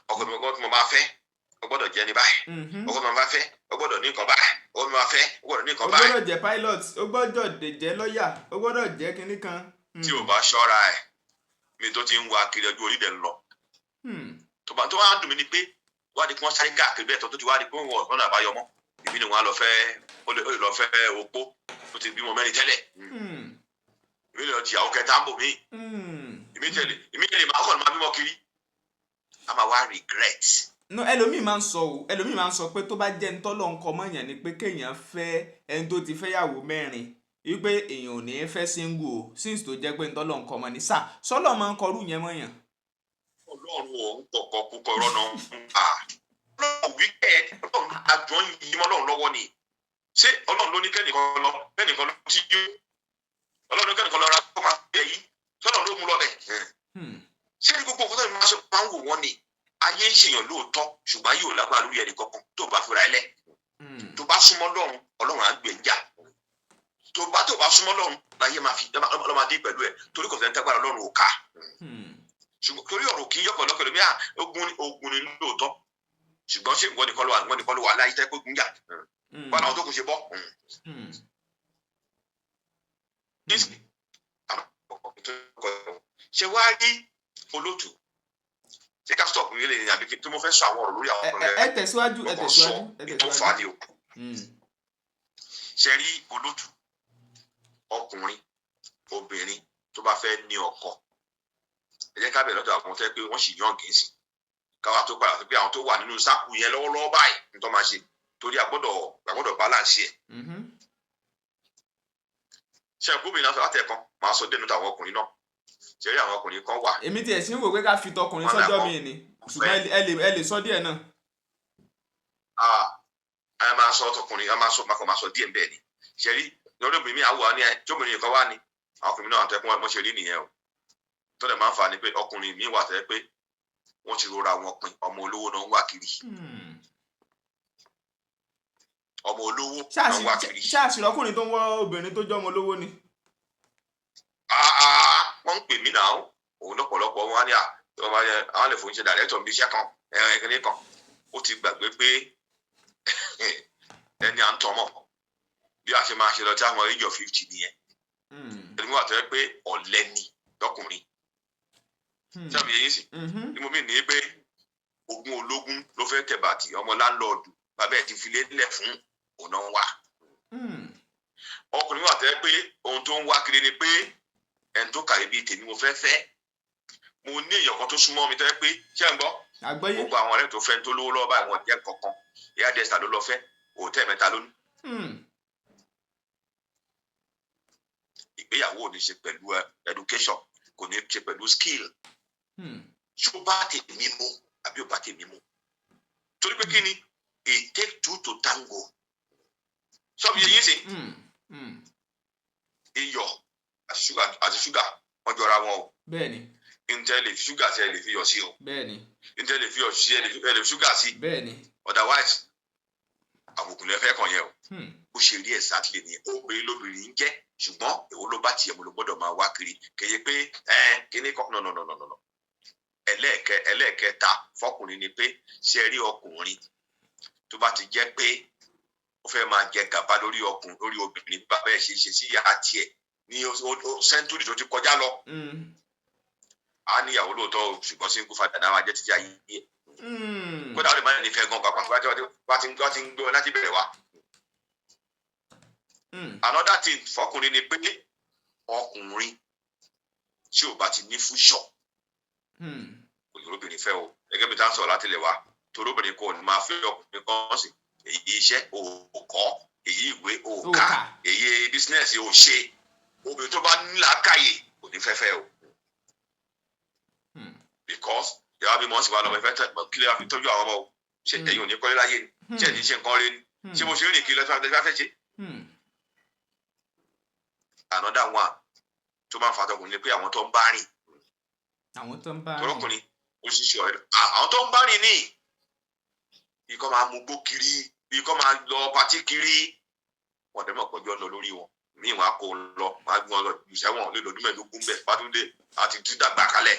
ọkọ mi ọgbọ́n tí mo bá fẹ́ ó gbọ́dọ̀ jẹ́ ní báyìí ọkọ mi bá fẹ́ ó gbọ́dọ̀ ní nǹkan báyìí ó máa fẹ́ ó gbọ́dọ̀ ní nǹkan ó báyìí. gbọ́dọ̀ jẹ́ pilot, ó gbọ́dọ̀ jẹ́ lọ́ọ̀yà, ó gbọ́dọ̀ jẹ́ kinní kan. tí ò bá ṣọ́ra ẹ̀ mi tó ti ń wa kiri ọjọ́ orí dẹ̀ ń lọ. tó wá ń dùn mí ni pé wá di kí wọ́n sáré káàkiri bẹ́ẹ̀ tó ti wá di pé wọ́n ọ̀nà àbáyọ mọ́ ìbí ni wọ́n á lọ fẹ́ opó tó ti bímọ mẹ́rin tẹ́lẹ̀. ìbí ni ọjà òkè táǹbò mi ìbí tẹ̀lé máa kọ́ ni máa bímọ kiri a máa wá regret. no ẹlòmíì máa ń sọ pé tó bá jẹ́ ń tọ́lọ̀ ń kọ mọ́yàn ni pé kéèyàn fẹ́ ẹni tó ti fẹ́yàwó mẹ́rin wípé èèyàn ò ní fẹ́ single o since tó jẹ́ pé ń tọ́lọ̀ ń kọ mọ́ ni sọ́lọ̀ máa ń kọrú yẹn mọ́yàn. ọlọ́run ò ń kọ̀kọ́ púpọ̀ rọ́nà ọlọ́run wíkẹ́ ọlọ́run àjọ yìí mọ́ ọlọ́run lọ́wọ́ ni ṣé ọlọ́run ló ní kẹ́nìkan lọ tí yó ọlọ́run ló kẹ́nìkan lọ ra kó máa fi ẹ̀yí sọ́lọ́run ló mú lọ bẹ̀. ṣé ní gbogbo ọkọ tó máa ń wò wọ́n ni ayé ń ṣèyàn lóòótọ́ ṣùgbọ́n yóò lágbára lórí ẹnì kankan tó bá fira ẹ lẹ̀ tó bá súnmọ́ lọ́run ọlọ́run á gbé ń jà tó bá súnmọ́ lọ́run láyé máa fi ọlọ́mọdé pẹ̀lú ẹ̀ torí kò sẹ́ni tágbára ọlọ́run ò ká ṣùgbọ́n torí ọ̀rọ̀ kì í yọ̀pọ̀ lọ́kọ̀ lómi ogun ni lóòótọ́ ṣùgbọ́n ṣé wọ́n nìkan ló wà láyé tẹ́ pé ogun jà wọn àwọn tó kù ṣe bọ́. ṣé wàá rí olóòtú ṣé ká stop nílé ní àbí tí mo fẹ́ sọ àwọn ọ̀rọ̀ lórí àwọn ọ̀rọ̀ ẹ tẹ̀síwájú tó fà á ní o. ṣe rí olóòtú ọkùnrin obìnrin tó bá fẹ́ ní ọkọ ẹ jẹ́ ká bẹ̀rẹ̀ lọ́dọ̀ àwọn tẹ́ pé wọ́n sì yàn gẹ̀ẹ́sì káwá tó padà sí pé àwọn tó wà nínú sáàkù yẹn lọ́wọ́lọ́wọ́ báyìí ní tó máa ṣe torí àgbọ́dọ̀ balance ẹ̀. ṣe gómìnà náà láti ẹ̀kan máa sọ dénú táwọn ọkùnrin náà ṣe rí àwọn ọkùnrin kan wà. èmi tiẹ̀ sí ń wò pé ká fi tọkùnrin sọ́jọ́ mi ni ṣùgbọ́n ẹ lè sọ díẹ̀ náà. a máa sọ tọkùnrin a máa sọ díẹ̀ bẹ́ẹ̀ ni ṣe rí lọ́dọ̀ obìnrin mi àwọ̀ ni tóbìnrin kan wá ní àwọn ọkùnrin náà àtẹ́kùn wọn ṣe rí nìyẹn o tó lè máa ń fà ní pé ọkùnrin mi wà tẹ́ pé wọ́n ti rọra wọn pin ọmọ olówó náà ń wà kiri ọmọ olówó náà ń wà kiri. ṣáàṣì ọkùnrin tó ń wọ obìnrin tó jẹ́ ọmọ olówó ni. wọ́n ń pè mí náà òun lọ́pọ̀lọpọ̀ wọn á ní àwọn lè fòun ṣe dàrẹ́tọ̀ níbi iṣẹ́ kan ẹ̀rìn kan ó ti gbàgbé pé ẹni à ń tọmọ bí a ṣe máa ṣe lọ tí àwọn age of 50 nìyẹn ẹni wà tẹ́ pé ọ̀lẹ ni lọ́kùnrin sábì yẹn sì ni mo mì ní pé ogún ológun ló fẹ́ tẹ̀bàtì ọmọ láńlọ́ọ̀dù bàbá ẹ̀ ti fi lélẹ̀ fún òun náà wà. ọkùnrin wà tẹ́ pé ohun tó ń wá kiri ni pé ẹni tó kàrí bíi tèmi mo fẹ́ mo ní èèyàn kan tó súnmọ́ mi tẹ́ pé ṣé ń gbọ́ gbogbo àwọn ọ̀rẹ́ tó fẹ́ tó lówó lọ́wọ́ báyìí wọ́n jẹ́ kankan ìyá dẹ́sítà ló lọ fẹ́ òtẹ́ mẹ́ta lónìí. ìgbéyàwó ò ní ṣe pẹ̀lú education kò ní ṣe pẹ̀lú skill ṣó bá tèmi mú àbí ò bá tèmi mú torí pé kí ni it take two to tango sọ́ọ̀bù yẹn yín sí iyọ̀ àti ṣúgà wọ́n jọra wọn o bẹ́ẹ̀ni ǹjẹ́ lè fi ṣúgà sí ẹ lè fi iyọ̀ sí o bẹ́ẹ̀ni ǹjẹ́ lè fi iyọ̀ sí ẹ lè fi ṣúgà sí bẹ́ẹ̀ni otherwise àbùkù lẹ́fẹ́ kàn yẹn o ó ṣe rí exactly ni obìnrin lóbìnrin ń jẹ́ ṣùgbọ́n èwo ló bá tiẹ̀ mo ló gbọ́dọ̀ máa wá kiri kéye pé kíní kan no ẹlẹ́ẹ̀kẹta fọkùnrin ni pé ṣe rí ọkùnrin tó bá ti jẹ́ pé ó fẹ́ máa jẹ gàba lórí obìnrin bí bàbá ẹ̀ ṣe sí ìyá tiẹ̀ ní sẹ́ńtúrì tó ti kọjá lọ á níyàwó lóòótọ́ ṣùgbọ́n sí kú fàdà náà máa jẹ́ títí ayé kódà ó lè máa nífẹ̀ẹ́ gan pàápàá bá ti ń gbé wọn láti bẹ̀rẹ̀ wá. Another thing fọkùnrin ni pé ọkùnrin tí ò bá ti ní fúṣọ kò ní obìnrin fẹ́ o gẹ́gẹ́ bí tá à ń sọ̀rọ̀ láti lè wá torí obìnrin kò ní máa fẹ́ ọkùnrin kan sí èyí iṣẹ́ òkọ́ èyí ìwé òkà èyí bísínẹ́sì òṣè obìnrin tó bá ní làákàyè kò ní fẹ́fẹ́ o because ìyá bí mo sì wà lọ́mọ ìfẹ́ kí lè fi tọ́jú àwọn ọmọ o ṣe ẹ̀yin ò ní kọ́lé láyé ni ṣé ẹ̀ ní ṣe nǹkan rí ni ṣé mo ṣe rìn kiri lọ́sọ̀rọ̀ àti fẹ́ ṣe. Another one tó máa ń fa tọkùnrin ni pé àwọn tó ń bá rìn tọkùnrin ó sì ṣe ọ̀rẹ́ àwọn tó ń bá rìn ní ikọ́ máa mú gbó kiri ikọ́ máa lọ patí kiri wọ́n dẹ́mọ̀ pọ̀jù ọ̀nà lórí wọn míì wọn á kó lọ máa gbọ́n lọ ìṣẹ́wọ̀n lè lọ́dún mẹ́ẹ̀ẹ́dógún bẹ́ẹ̀ pátúndé àti dídàgbà kalẹ̀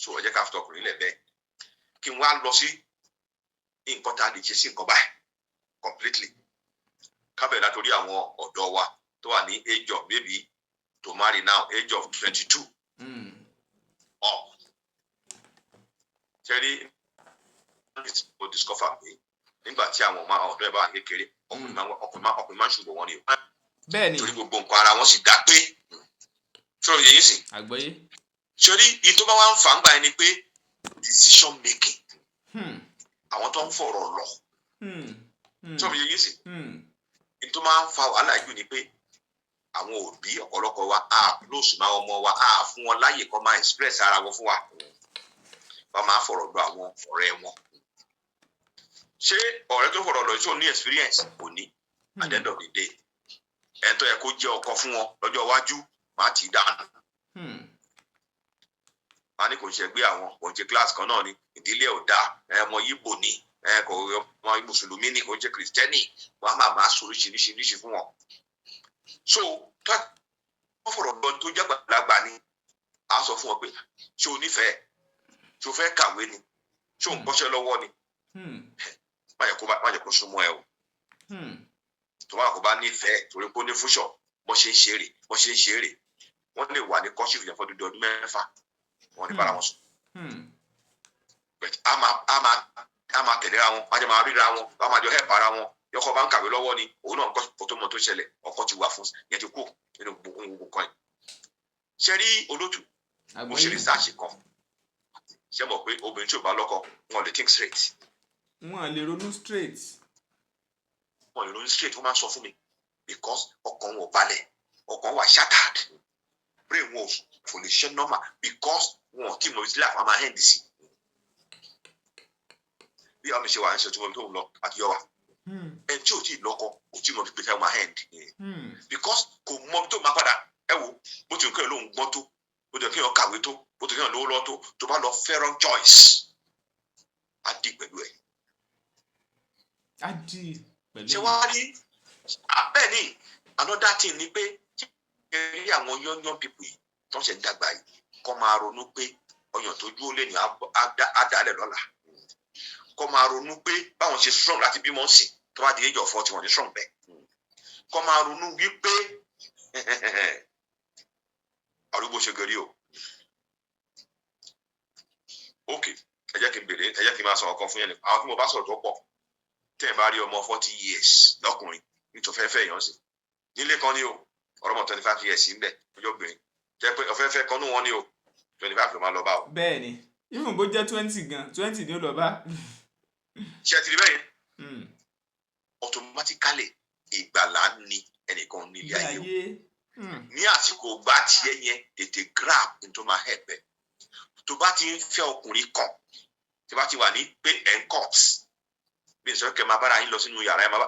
so ẹ jẹ́ ká fi tọkùnrin lẹ̀ bẹ́ẹ̀ kí n wá lọ sí nǹkan tá a lè ṣe sí nǹkan báyìí completely kábẹ̀ látòrí àwọn ọ̀dọ́ wa tó wà ní age of maybe to marry now age of 22 up. Ṣẹ́rí mo discover pé nígbà tí àwọn ọmọ ọ̀dọ́ ẹ̀ bá wà kékeré ọkùnrin máa ń ṣùgbọ́n wọn ni o. Bẹ́ẹ̀ni. Torí gbogbo nǹkan ara wọn sì dá pé ṣọ́ọ́ yẹn sì. Àgbọ́yé. Ṣẹ́rí ìtọ́ bá wà ń fà ń gbà ẹni pé decision making. Àwọn tó ń fọ̀rọ̀ lọ. Ṣọ́ọ́ yẹn sì. Ìtọ́ máa ń fa wàhálà jù ni pé àwọn òbí ọ̀pọ̀lọpọ̀ wa close máa ọmọ wa fún wọn láyè kan máa express ara wọn fún wa. Wọ́n máa fọ̀rọ̀ lọ àwọn ọ̀rẹ́ wọn. Ṣé ọ̀rẹ́ tó fọ̀rọ̀ lọ ṣó ní experience kò ní at the end of the day ẹ̀ tó yẹ kó jẹ́ ọkọ fún wọn lọ́jọ́ iwájú máa ti dànù. Wọ́n á ní kò ń ṣe ẹgbẹ́ àwọn kò ń ṣe class kan náà ni ìdílé ò dáa ọmọ Yíbò ni kò ọmọ Mùsùlùmí ni kò ń ṣe Kìrìsìtẹ́nì wọ́n á máa sọ oríṣiríṣi fún wọn. So wọ́n fọ̀rọ̀ lọ tó jẹ́ gbàgbà ni a sọ fún wọn pé ṣé o nífẹ̀ẹ́ ṣé o fẹ́ kàwé ni ṣé o ń kọ́ṣẹ́ lọ́wọ́ ni má yẹ kó súnmọ́ ẹ o tó bá kó bá nífẹ̀ẹ́ torí pé ó ní fúnṣọ̀ bó ṣe ń ṣeré wọ́n lè wà ní kọ́ṣífù yẹn fọ́dún ọdún 6 wọ́n ní bára wọn sùn. a máa tẹ̀lé ra wọn a jẹ́ máa ríra wọn a máa jọ hẹ́ẹ̀pù ara wọn yọkọ bá ń kàwé lọ́wọ́ ni òun náà kọ́ fọ́tò mọ́ tó ṣẹlẹ̀ ọkọ ti wà fún yẹn ti kú nínú gbogbo kan yìí. Ṣé rí olótù mo ṣe research kan ṣé mọ̀ pé obìnrin tí ò bá lọ́kọ wọn lè think straight. Wọn lè ronú straight. Wọ́n máa ń sọ fún mi because ọkàn wọn ò balẹ̀ ọkàn wà shattered brain wọn kò lè ṣe normal because wọn ò tí mo ti láàfin máa hẹ́ndì sí. Bí ọmọ ṣe wà ń ṣe tí mo tó ń lọ àti yọ wa ẹni tí ò tí ì lọ́kọ ò tí mo fi pè fẹ́ máa hẹ́ndì because kò mọ tó máa padà ẹ wo bó ti ń kọ́ ẹ lóhùn gbọ́n tó bó ti ń kí ọ kàwé tó bó ti ń kí ọ lówó lọ́ tó bá lọ fẹ́ràn choice á dì pẹ̀lú ẹ̀. Ṣé wàá rí bẹ́ẹ̀ ni another thing ni pé rí àwọn young people yìí tó ń ṣe ń dàgbà yìí kọ́ máa ronú pé ọyàn tó dúró lé ní àdálẹ̀ lọ́la kọ́ máa ronú pé báwọn ṣe strong láti bímọ sí tó bá di age of 40 wọn ní strong bẹ́ẹ̀ kọ́ máa ronú wípé arúgbó ṣe gẹ̀rí o. Ok ẹ jẹ́ kí n máa sọ ọkàn fún yẹn àwọn tí mo bá sọ̀rọ̀ tó pọ̀ tẹ́ ẹ bá rí ọmọ 40 years lọ́kùnrin nítorí fẹ́fẹ́ èèyàn sí nílé kan ní o ọ̀rọ̀ mọ̀ 25 years ń bẹ̀ ọjọ́ obìnrin jẹ́ pé ọ̀fẹ́fẹ́ kan ní wọn ní o 25 ló máa lọ bá o. Bẹ́ẹ̀ni even bó jẹ́ 20 gan 20 ni ó lọ bá. Ṣé ẹ ti rí bẹ́ẹ̀ yẹn automatically ìgbàlá ni ẹnìkan nílé ayé o ní àsìkò gbá tiẹ̀ yẹn tètè grab nítorí máa hẹ̀ bẹ́ẹ̀ tó bá ti ń fẹ́ ọkùnrin kan tí bá ti wà ní pé court bí ìṣòro kẹ máa bára yín lọ sínú yàrá ẹ máa bá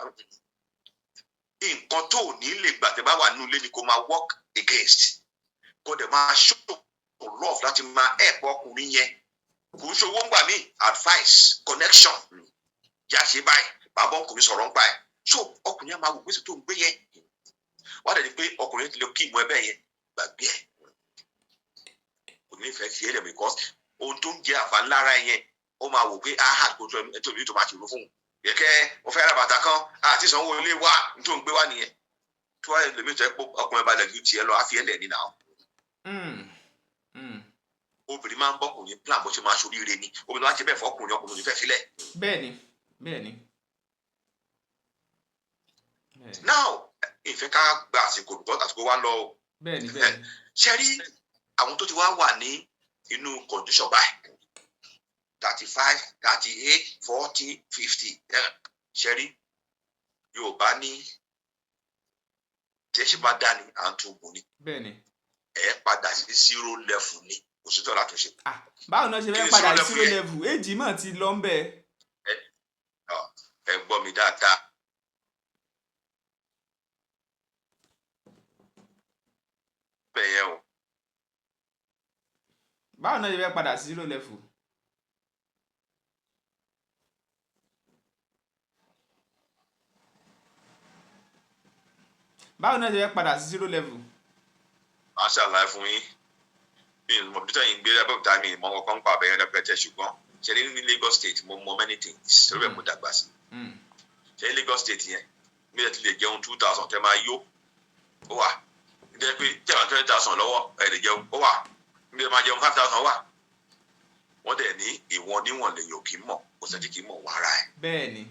nǹkan tó ní lè gbà tẹ́ bá wà nínú ilé ni kó máa work against kó dẹ̀ máa show love láti máa help ọkùnrin yẹn kò ń ṣòwò ń gbà mí advice connection yà ṣe báyìí bàbá ọkùnrin sọ̀rọ̀ ń pa ẹ̀ so ọkùnrin yẹn máa wò gbèsè tó ń gbé yẹn wọ́n dẹ̀ ní pé ọkùnrin ti lè kí ìmọ̀ ẹbẹ̀ yẹn gbàgbé ẹ̀ kò ní fẹ́ fi ẹ̀ lẹ̀ because ohun tó ń jẹ́ àǹfààní lára yẹn ó máa wò pé kò tó ẹ̀ tó bí tó máa ti rò fún un yẹ̀kẹ́ o fẹ́ ra bàtà kan àti sanwó ilé wa nítorí gbé wá nìyẹn tí wọ́n lè mí tọ́ ẹ́ pé ọkùnrin balẹ̀ ju tiẹ̀ lọ àfi ẹ̀lẹ̀ nínú àwọn. Obìnrin máa ń bọ́kùnrin plan bó ṣe máa ṣoríire ni obìnrin máa ń ṣe bẹ́ẹ̀ fọkùnrin ọkùnrin ní fẹ́ filẹ̀. Bẹ́ẹ̀ni. Now ìfẹ́ ká gba àsìkò àsìkò wa lọ. Bẹ́ẹ̀ni. Ṣé rí àwọn tó ti wá wà ní inú condition báyìí 35, 38, 40, 50 ṣẹ́rí Yorùbá ní tí ẹ ṣe bá dá ní à ń tún bù ní. Bẹ́ẹ̀ni. Ẹ padà sí 0 level ní kò sí tọ́lá tó ṣe. Báwo náà ṣe fẹ́ padà sí 0 level èjì mọ̀ ti lọ ń bẹ̀. Ẹ gbọ́ mi dáadáa. Bẹ́ẹ̀ yẹn o. Báwo náà ṣe fẹ́ padà sí 0 level. Báwo náà ṣe fẹ́ padà sí 0 level. Màá ṣàlàyé fún yín bí mo bí tẹ́yìn gbé abẹ́òkúta mi ìmọ̀ ọkọ̀ ń pa abẹ́yẹn rẹpẹtẹ ṣùgbọ́n ṣe ní Lagos State mo mọ many things torí ẹ̀ mo dàgbà sí. Ṣe ní Lagos State yẹn mi ẹ ti lè jẹun 2,000 tẹ máa yó ó wà nítorí pé tẹ máa 20,000 lọ́wọ́ ẹ lè jẹun ó wà níbi ẹ máa jẹun 5,000 wà wọ́n dẹ̀ ní ìwọ̀n níwọ̀n lèyìn ò kì í mọ̀ kò sẹ́ni kì í mọ̀ wàrà ẹ̀. bẹ́ẹ̀ni.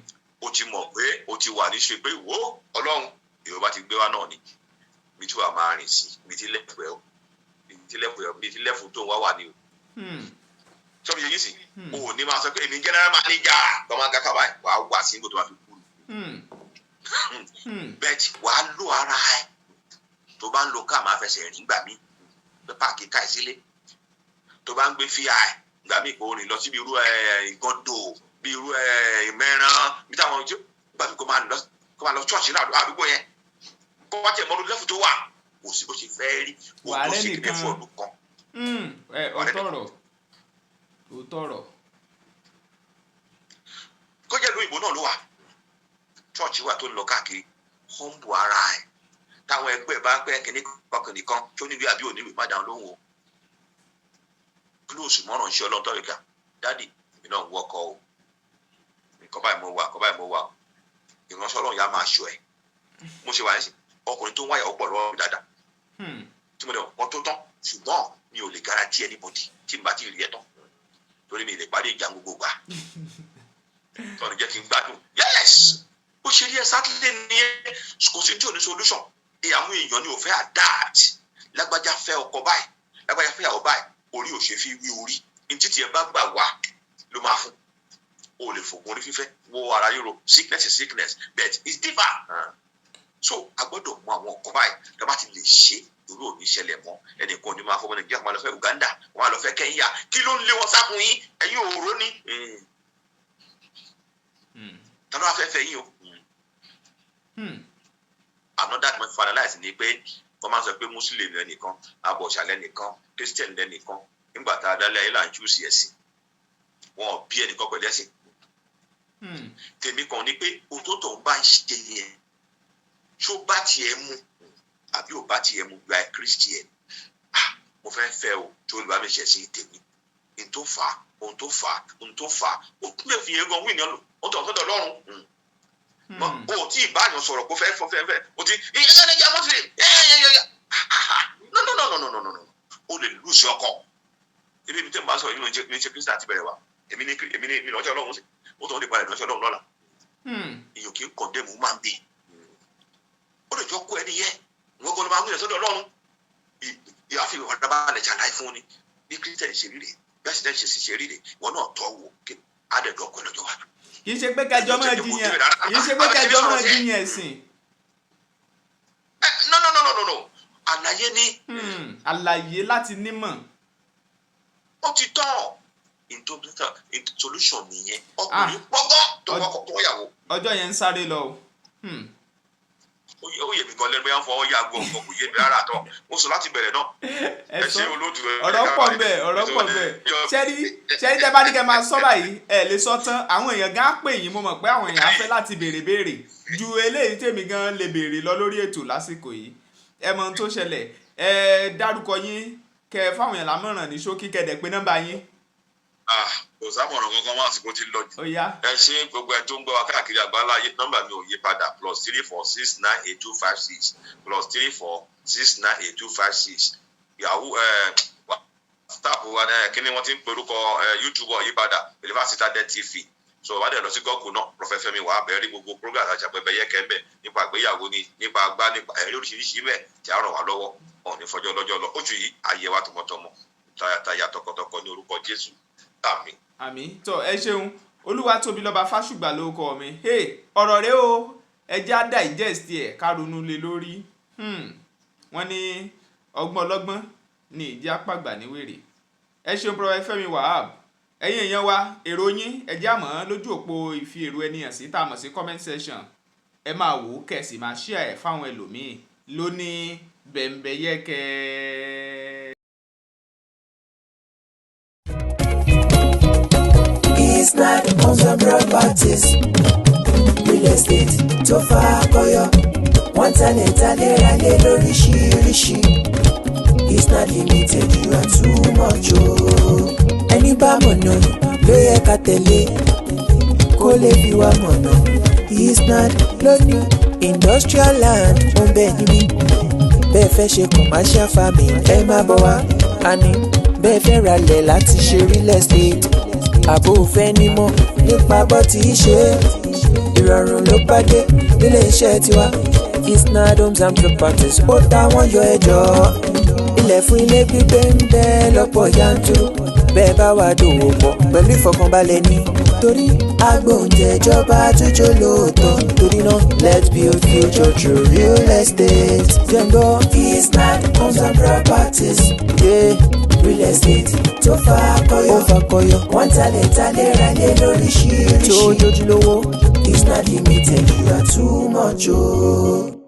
o ti mọ̀ pé o ti wà níṣe pé wo Ọlọ́run Yorùbá ti gbé wá náà ni mi tí wàá máa rìn sí mi tí lẹ́fù ẹ̀ o mi tí lẹ́fù tó ń wá wà ní o. sọ́mi yẹn yìí sì o ò ní máa sọ pé èmi general manager lọ́mọ akẹ́kọ̀ọ́ báyìí wàá wà sí nígbà tó máa fi kú. bẹ́ẹ̀ wàá lo ara ẹ̀ tó bá ń lo ká máa fẹsẹ̀ rìn gbà mí pé páàkì ká ẹ̀ sílé tó bá ń gbé fíà ẹ̀ gbà mí kò rìn lọ síbi irú ìgọ́dọ̀ bí irú ìmẹ́ràn bí táwọn ojú gbà mí kó máa lọ ṣọ́ọ̀ṣì náà àdúgbò yẹn kó wá tẹ̀ mọ́lú lẹ́fù tó wà kò sí bó ṣe fẹ́ rí kó tó ṣe kíkẹ́ fún ọdún kan. ó tọrọ. kó jẹ́ lóyìnbó náà ló wà ṣọ́ọ̀ṣì wà tó ń lọ káàkiri humbu ara ẹ̀ táwọn ẹgbẹ́ bá pẹ́ kínní kan tó níbi àbí òníbi má dáhùn lóhùn o kílóòsì mọ́ràn ṣe ọlọ́tọ́ ìka dáàdì mi náà wọkọ̀ o nǹkan báyìí mo wà o ìránṣẹ́ Ọlọ́run yà máa ṣọ ẹ̀ mo ṣe wà ní sí ọkùnrin tó ń wáyà ọ̀pọ̀ lọ́wọ́ mi dáadáa tí mo dẹ̀ wọ́n tó tán ṣùgbọ́n mi ò lè guarantee anybody tí n bá ti rí ẹ tán torí mi lè parí ìjà gbogbo gbà tọ́ni jẹ́ kí n gbádùn yes ó ṣe rí ẹ sátidé nìyẹn kò sí tí ò ní solution àwọn èèyàn ni ò fẹ́ adapt lágbájá fẹ́ ọkọ báyìí lágbájá fẹ́ ìyàwó báyìí orí ò ṣe fi wí orí ní títí ẹ bá gbà wá ló máa fún o lè fògùn orí fífẹ́ wo ara ríro sickness is sickness but it's different so a gbọ́dọ̀ mọ àwọn ọkọ báyìí tó bá ti lè ṣe irú òní ṣẹlẹ̀ mọ́ ẹnìkan ní máa fọwọ́ Nàìjíríà wọn máa lọ fẹ́ Uganda wọn máa lọ fẹ́ Kenya kí ló ń lé wọn sáfún yín ẹ̀yin òòró ní tọ́lá wàá fẹ́ fẹ́ yín o another point finalize ni pé wọ́n máa sọ pé Muslim lẹ́nìkan abọ̀ṣà lẹ́nìkan Christian lẹ́nìkan nígbà tá a dálẹ̀ ayé là ń choose ẹ̀sìn wọn ò bí ẹnìkan pẹ̀lú ẹ̀sìn tèmi kan ni pé òtótó ń bá ń ṣe yẹn ṣó bá tiẹ̀ mu àbí ò bá tiẹ̀ mu gba Christian mo fẹ́ o tí olùbá mi ṣẹ̀ sí tèmi ohun tó fà á ó lè fi yẹn gan wí ní ó tọ̀ sọ́dọ̀ Ọlọ́run o tí ìbáyọ̀ sọ̀rọ̀ kó fẹ́ o ti ìyẹn Muslim no o lè lùsì ọkọ ebi mi tẹ́ ń bá sọ̀rọ̀ yìí ní ṣe Kristian àti bẹ̀rẹ̀ wa èmi ní ìránṣẹ́ Ọlọ́run sí ó tọ́ ní ìpadà ìránṣẹ́ Ọlọ́run lọ́la èèyàn kì í kọ̀ndẹ́mù máa ń bì ó lè jọ kó ẹni yẹ wọ́n gbọ́dọ̀ máa ń gbìyànjú sọ́dọ̀ Ọlọ́run ìyàfi ìwà dábàá ṣàlàyé fún ni bí Kristian ṣe rí rè bí àṣìṣe ṣe rí rè wọn náà tọ́ wò adẹ̀dọ̀ ọkọ lọ́jọ́ wa. kì í ṣe pé kẹjọ máa jiyàn ẹ̀sìn. no àlàyé ni. àlàyé láti nímọ̀. ó ti tán solution nìyẹn ọkùnrin pọ́gọ́ tó wọ́yàwó. ọjọ́ yẹn ń sáré lọ o. ó yẹ mi gan lẹ́nu bóyá ń fọwọ́ yá gbọ́ nǹkan kò yé mi rárá tán mo sọ láti bẹ̀rẹ̀ náà. ẹ ṣe olóòtú ẹ. ọ̀rọ̀ pọ̀ bẹ́ẹ̀. ṣẹ́rí tẹ́ bá ní kẹ́ máa sọ báyìí ẹ lè sọ tán àwọn èèyàn gan pè yín mo mọ̀ pé àwọn èèyàn á fẹ́ láti béèrè ju eléyìí tèmi gan lè béèrè lọ lórí ètò lásìkò yìí ẹ mọ ohun tó ṣẹlẹ̀ ẹ dárúkọ yín kẹ́ fáwọn èèyàn lámọ̀ràn ní ṣókí kẹ́dẹ̀ pé nọ́mbà yín. kò sámọ̀ràn kankan wá àsìkò tí lọ jù. ẹ ṣe gbogbo ẹ tó ń gbọ́ wa káàkiri àgbáńlá ayé nọ́mbà mi ò yí padà +34698256 +34698256 yahoo whatsapp wa kí ni wọ́n ti ń perúkọ YouTube yí padà University Adé TV so wà á dẹ̀ lọ sí gọ́ọ̀gù náà Prophet Femi wà á bẹ̀rẹ̀ gbogbo program àti BEMBEYEKE ń bẹ̀ nípa ìgbéyàwó ni nípa agbá nípa ẹ̀rí oríṣiríṣi bẹ̀ tí a ràn wá lọ́wọ́ ọ̀ní fọjọ́ lọ́jọ́ lọ ojú yìí ayé wa tọmọtọmọ tayataya tọkọtọkọ ní orúkọ Jésù àmín. àmín tó ẹ ṣeun Olúwatóbilọ́ba Fásùgbà lórúkọ mi ọ̀rọ̀ rẹ o ẹjẹ́ á digest ẹ̀ ká ronú lé lórí wọ́n ní ọgbọ́n ọlọ́gbọ́n ní ìdí àpàgbà níwèrè ẹ ṣeun Prophet Femi Wahab ẹ̀yin èèyàn wa èrò yín ẹjẹ́ àmọ́ lójú òpó ìfi èrò ẹni hàn sí tá a mọ̀ sí comment section ẹ máa wò ó kẹ̀sì máa share ẹ̀ fáwọn ẹlòmíì lónìí BEMBEYEKE. It's not on properties, real estate tó fà kọyọ, wọ́n talẹ̀ talẹ̀ ralẹ̀ lóríṣiríṣi. It's not limited, you are too much o. Ẹni bá mọ̀nà ló yẹ ká tẹ̀lé, kó lè fi wá mọ̀nà. It's not lónìí. industrial land ó ń bẹ níbí bẹ́ẹ̀ fẹ́ ṣe commercial farming ẹ má bọ̀ wá àní bẹ́ẹ̀ fẹ́ ralẹ̀ láti ṣe real estate àbò fẹ́ nímọ̀ nípa bọ́ tí í ṣe ìrọ̀rùn ló bá dé nílé iṣẹ́ tiwa Isnad Homes and Properties ó dá wọn yọ ẹjọ́ ilẹ̀ fún ilé gbígbé ń bẹ lọ́pọ̀ yanturu bẹ́ẹ̀ bá wà dòwò pọ̀ pẹ̀lú ìfọkànbalẹ̀ ní torí agbóhùnjẹjọba àtúnjọ lóòótọ́ torí náà let's build future through real estate. jẹ́ngbọ́ Isnad Homes and Properties real estate tó fà kọyọ wọ́n talẹ̀ ralẹ̀ lóríṣiríṣi tó yójúlówó Isnad Limited you are too much o.